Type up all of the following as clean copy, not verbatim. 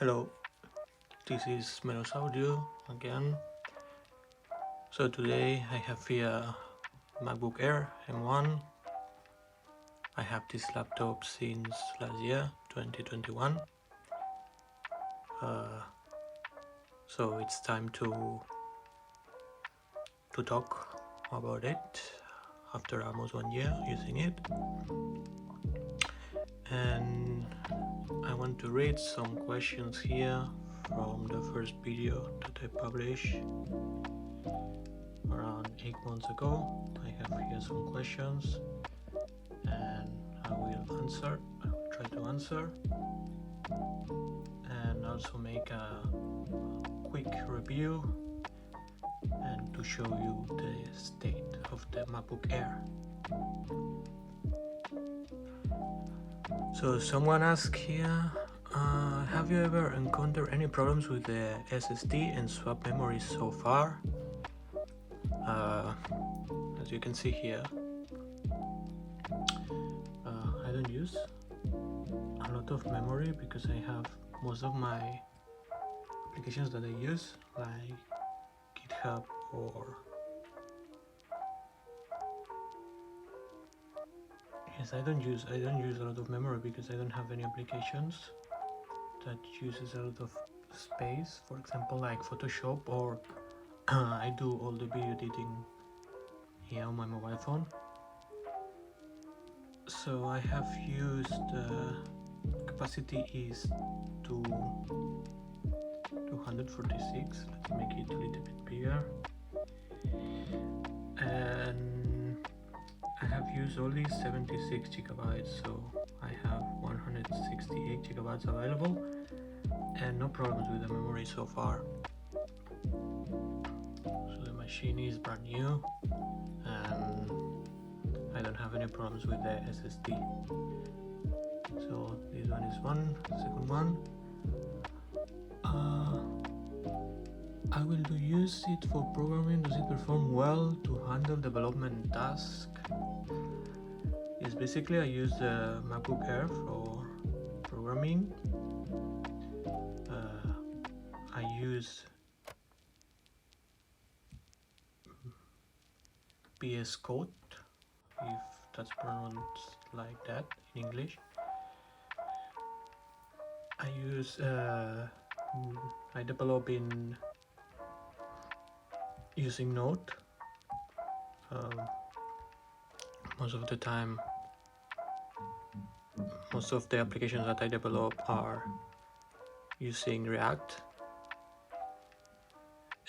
Hello, this is Menos Audio again. So today I have here MacBook Air M1. I have this laptop since last year, 2021. So it's time to talk about it after almost 1 year using it. And I want to read some questions here from the first video that I published around 8 months ago. I have here some questions and I will try to answer, and also make a quick review and to show you the state of the MacBook Air. So someone asked here, have you ever encountered any problems with the SSD and swap memory so far? As you can see here, I don't use a lot of memory because I have most of my applications that I use, like GitHub or I don't use a lot of memory because I don't have any applications that uses a lot of space. For example, like Photoshop, or I do all the video editing here on my mobile phone. So I have used capacity is 246. Let's make it a little bit bigger. And I have used only 76 gigabytes, so I have 168 gigabytes available and no problems with the memory so far. So the machine is brand new and I don't have any problems with the SSD. So this one is second one. I will use it for programming. Does it perform well to handle development tasks? Yes, basically I use the MacBook Air for programming. I use VS Code, if that's pronounced like that in English. I develop in using Node. Most of the time, most of the applications that I develop are using React,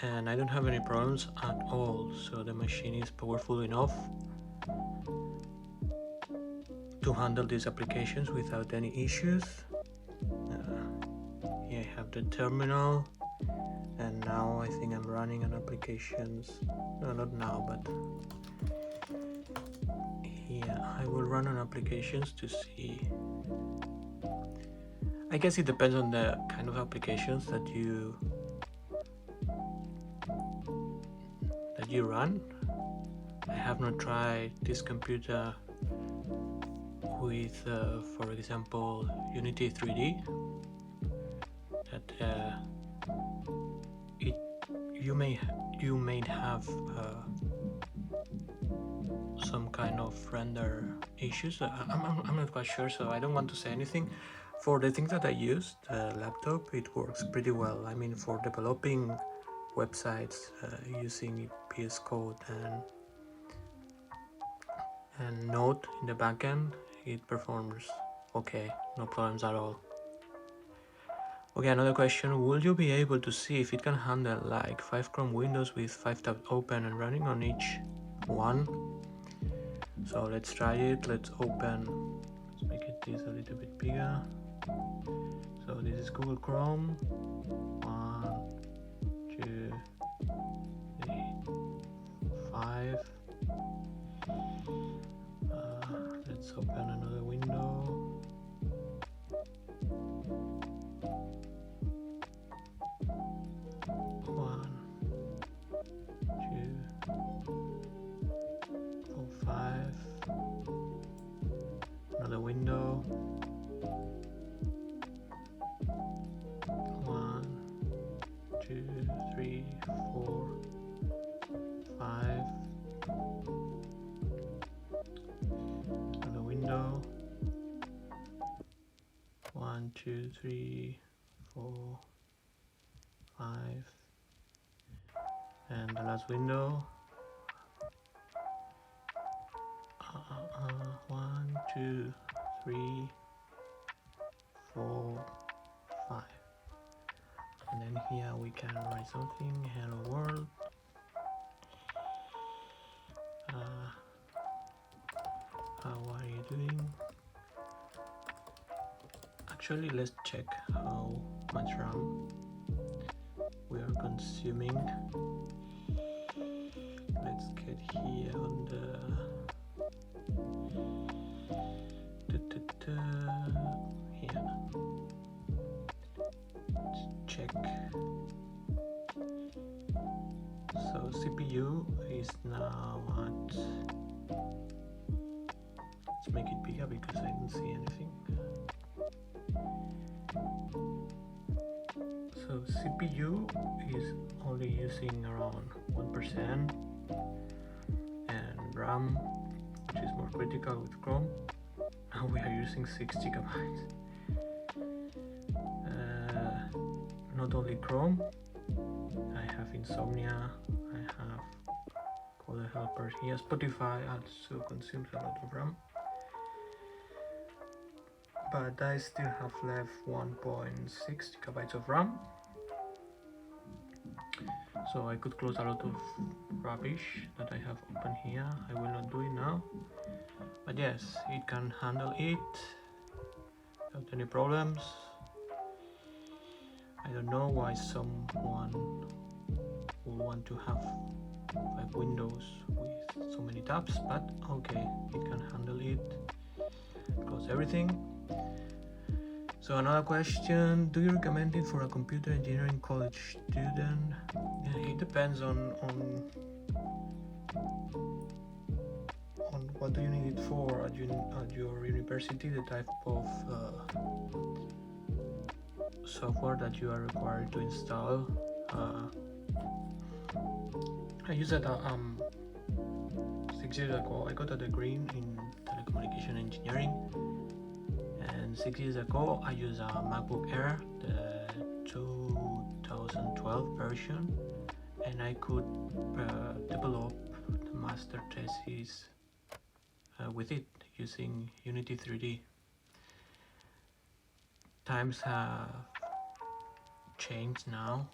and I don't have any problems at all. So the machine is powerful enough to handle these applications without any issues. Here I have the terminal, and now I think I'm running on applications. No, not now, but here I will run on applications to see. I guess it depends on the kind of applications that you run. I have not tried this computer with, for example, Unity 3D. That you may have some kind of render issues. I'm not quite sure, so I don't want to say anything. For the things that I use, the laptop, it works pretty well. I mean, for developing websites using VS Code and Node in the backend, it performs okay, no problems at all. Okay, another question: will you be able to see if it can handle like 5 Chrome windows with 5 tabs open and running on each one? So let's try it. Let's make this a little bit bigger. So this is Google Chrome. 1, 2, 3, 5. Let's open another window. Another window. 1, 2, 3, 4, 5, and the last window. 1, 2, 3, 4, 5, and then here we can write something. Hello world. How are you doing? Actually, let's check how much RAM we are consuming. Let's get here on the here. Let's check. So CPU is now at, let's make it bigger because I don't see anything. So CPU is only using around 1%, and RAM, which is more critical with Chrome, now we are using 6 gigabytes. Not only Chrome, I have Insomnia, I have Coder Helper here. Spotify also consumes a lot of RAM, but I still have left 1.6 gigabytes of RAM, so I could close a lot of rubbish that I have open here. I will not do it now, but yes, it can handle it without any problems. I don't know why someone would want to have 5 windows with so many tabs, but okay, it can handle it. Close everything. So another question, do you recommend it for a computer engineering college student? It depends on what do you need it for at your university, the type of software that you are required to install. I used it 6 years ago. I got a degree in telecommunication engineering, and 6 years ago I used a MacBook Air, the 2012 version, and I could develop the master thesis with it using Unity 3D. Times have changed now,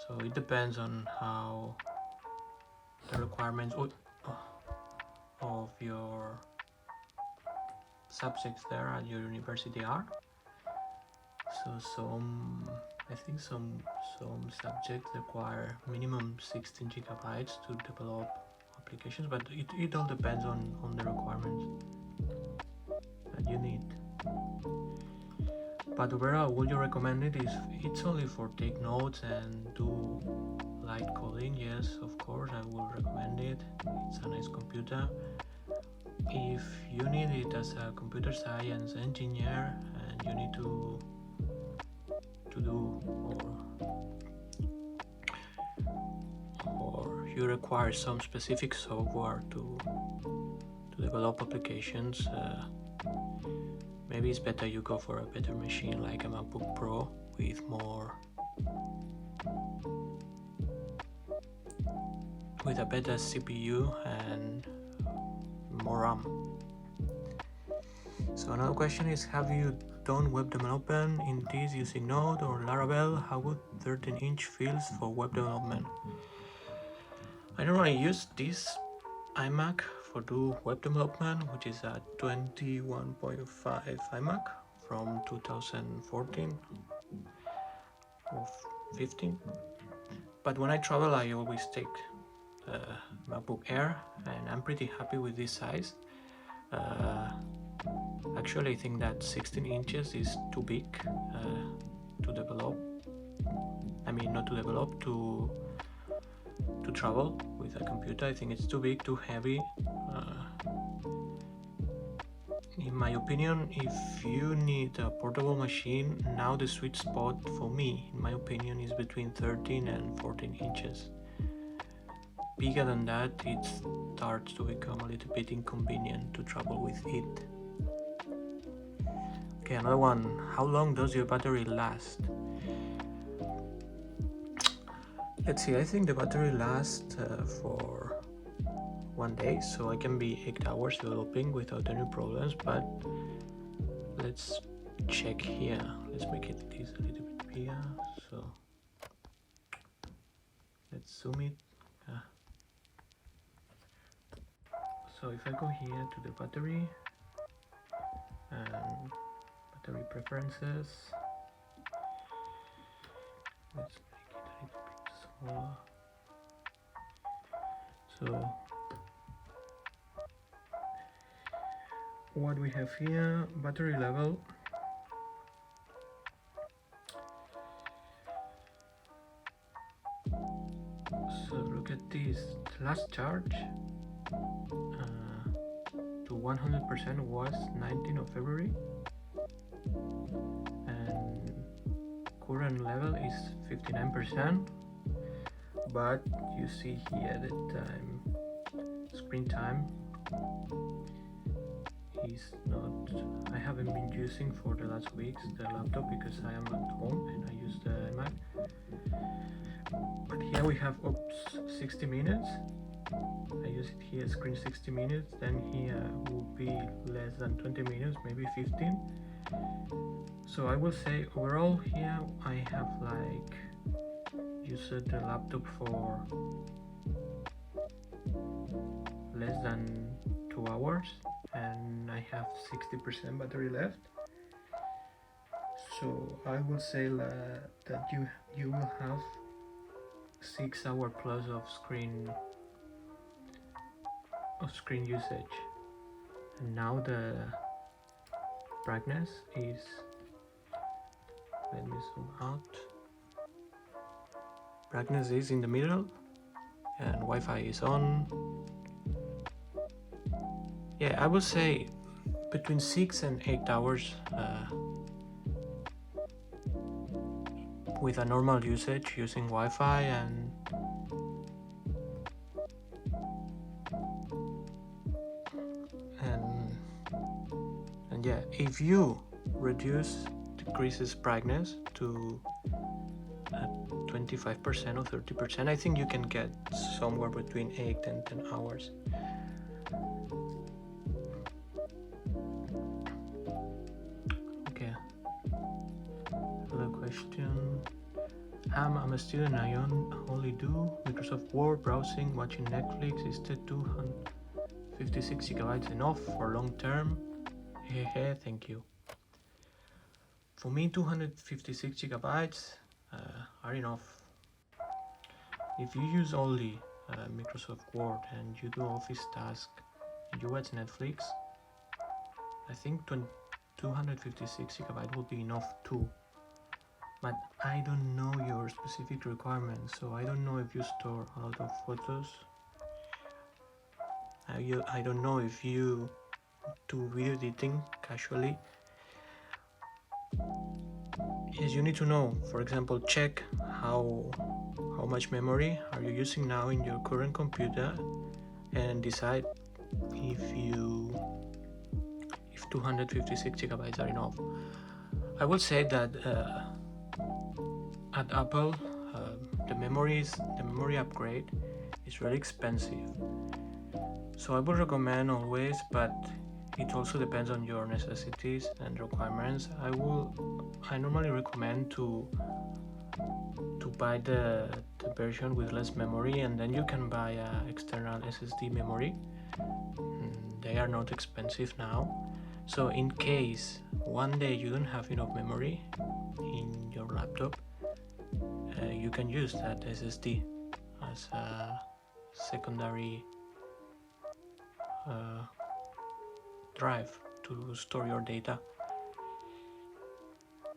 so it depends on how the requirements of your subjects there at your university are. So I think some subjects require minimum 16 gigabytes to develop applications, but it all depends on the requirements that you need. But overall, would you recommend it? It's only for take notes and do light coding. Yes, of course, I would recommend it. It's a nice computer. If you need it as a computer science engineer and you need to do or you require some specific software to develop applications, maybe it's better you go for a better machine like a MacBook Pro with a better CPU and more RAM. So another question is, have you done web development in this using Node or Laravel? How would 13-inch feels for web development? I normally use this iMac for do web development, which is a 21.5 iMac from 2014 or 15. But when I travel, I always take the MacBook Air, and I'm pretty happy with this size. Actually, I think that 16 inches is too big to develop. I mean, not to develop, to travel with a computer. I think it's too big, too heavy. In my opinion, if you need a portable machine, now the sweet spot for me, in my opinion, is between 13 and 14 inches. Bigger than that, it starts to become a little bit inconvenient to travel with it. Okay, another one. How long does your battery last? Let's see, I think the battery lasts for 1 day, so I can be 8 hours developing without any problems, but let's check here. Let's make it this a little bit bigger. So let's zoom it. So if I go here to the battery and battery preferences, let's make it a little bit smaller. So what we have here, battery level. So look at this, last charge to 100% was 19th of February, and current level is 59%, but you see here the time, screen time is not, I haven't been using for the last weeks the laptop because I am at home and I use the iMac. But here we have 60 minutes. I use it here, screen 60 minutes, then here will be less than 20 minutes, maybe 15. So I will say overall here I have like used the laptop for less than 2 hours and I have 60% battery left. So I will say that you will have 6 hours plus of screen usage. And now the brightness is, let me zoom out, brightness is in the middle and Wi-Fi is on. Yeah, I would say between 6 and 8 hours with a normal usage using Wi-Fi and yeah, if you decreases brightness to 25% or 30%, I think you can get somewhere between 8 and 10 hours. Okay, another question. I'm a student, I only do Microsoft Word, browsing, watching Netflix. Is the 256 gigabytes enough for long term? Hehe, thank you. For me, 256 gigabytes are enough. If you use only Microsoft Word and you do office tasks and you watch Netflix, I think 256 gigabytes will be enough too. But I don't know your specific requirements, so I don't know if you store a lot of photos. I don't know if you do video editing casually. Yes, you need to know, for example, check how much memory are you using now in your current computer and decide if 256 gigabytes are enough. I will say that at Apple the memory upgrade is really expensive, so I would recommend always, but it also depends on your necessities and requirements. I normally recommend to buy the version with less memory, and then you can buy an external SSD memory. They are not expensive now, so in case one day you don't have enough memory in your laptop, you can use that SSD as a secondary drive to store your data.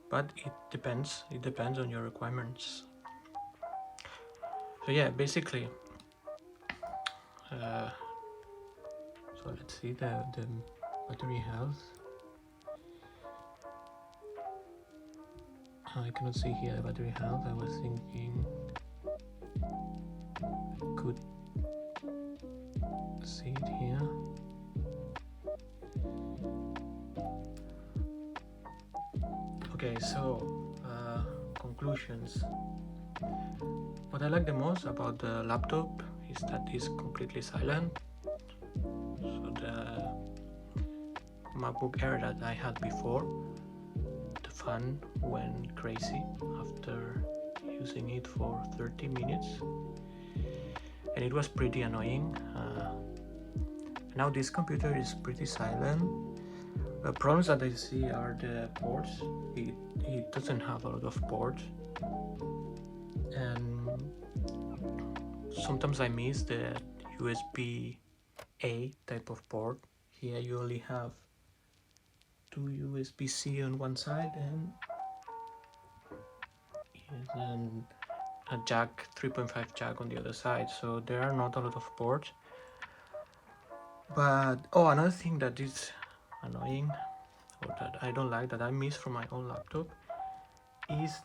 But it depends on your requirements. So yeah, basically so let's see the battery health. I cannot see here the battery health. I was thinking I could see it here. Okay, so conclusions. What I like the most about the laptop is that it's completely silent. So the MacBook Air that I had before, the fan went crazy after using it for 30 minutes, and it was pretty annoying. Now this computer is pretty silent. The problems that I see are the ports. It doesn't have a lot of ports, and sometimes I miss the USB-A type of port. Here you only have two USB-C on one side and a jack, 3.5 jack on the other side, so there are not a lot of ports. But another thing that is annoying, or that I don't like, that I miss from my own laptop, is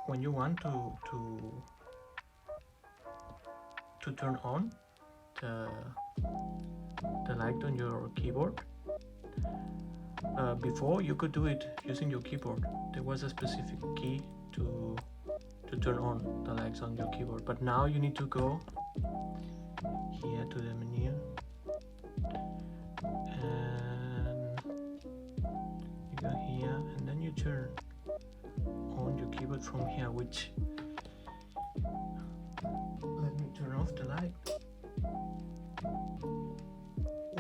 when you want to turn on the light on your keyboard. Before you could do it using your keyboard. There was a specific key to turn on the lights on your keyboard, but now you need to go here to the menu and you go here and then you turn on your keyboard from here, which, let me turn off the light,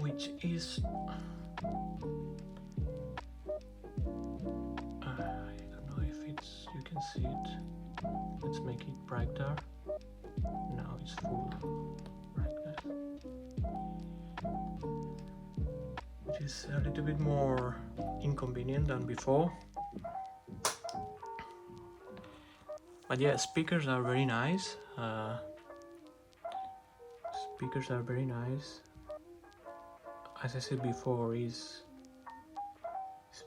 which is you can see it. Let's make it brighter. Now it's full brightness, which is a little bit more inconvenient than before. But yeah, speakers are very nice. Speakers are very nice. As I said before, it's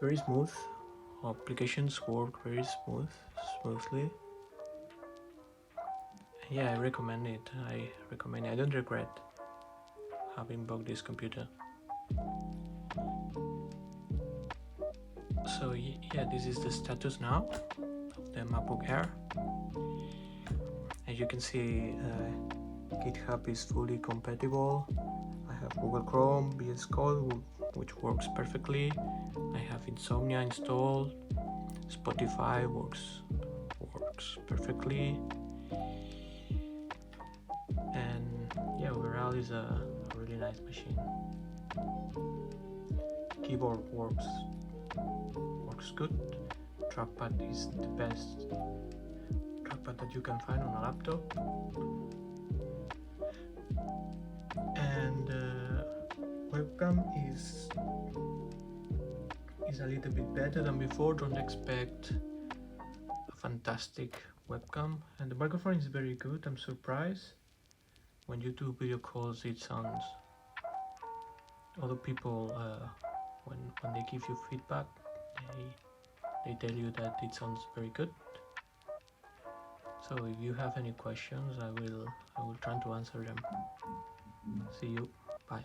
very smooth. Applications work very smoothly. Yeah, I recommend it. I don't regret having bought this computer. So yeah, this is the status now of the MacBook Air. As you can see, GitHub is fully compatible. I have Google Chrome, VS Code, which works perfectly. I have Insomnia installed. Spotify works perfectly. And yeah, overall is a really nice machine. Keyboard works good. Trackpad is the best trackpad that you can find on a laptop. And webcam is a little bit better than before. Don't expect a fantastic webcam, and the microphone is very good. I'm surprised when you do video calls, it sounds, other people when they give you feedback, they tell you that it sounds very good. So if you have any questions, I will try to answer them. See you. Bye.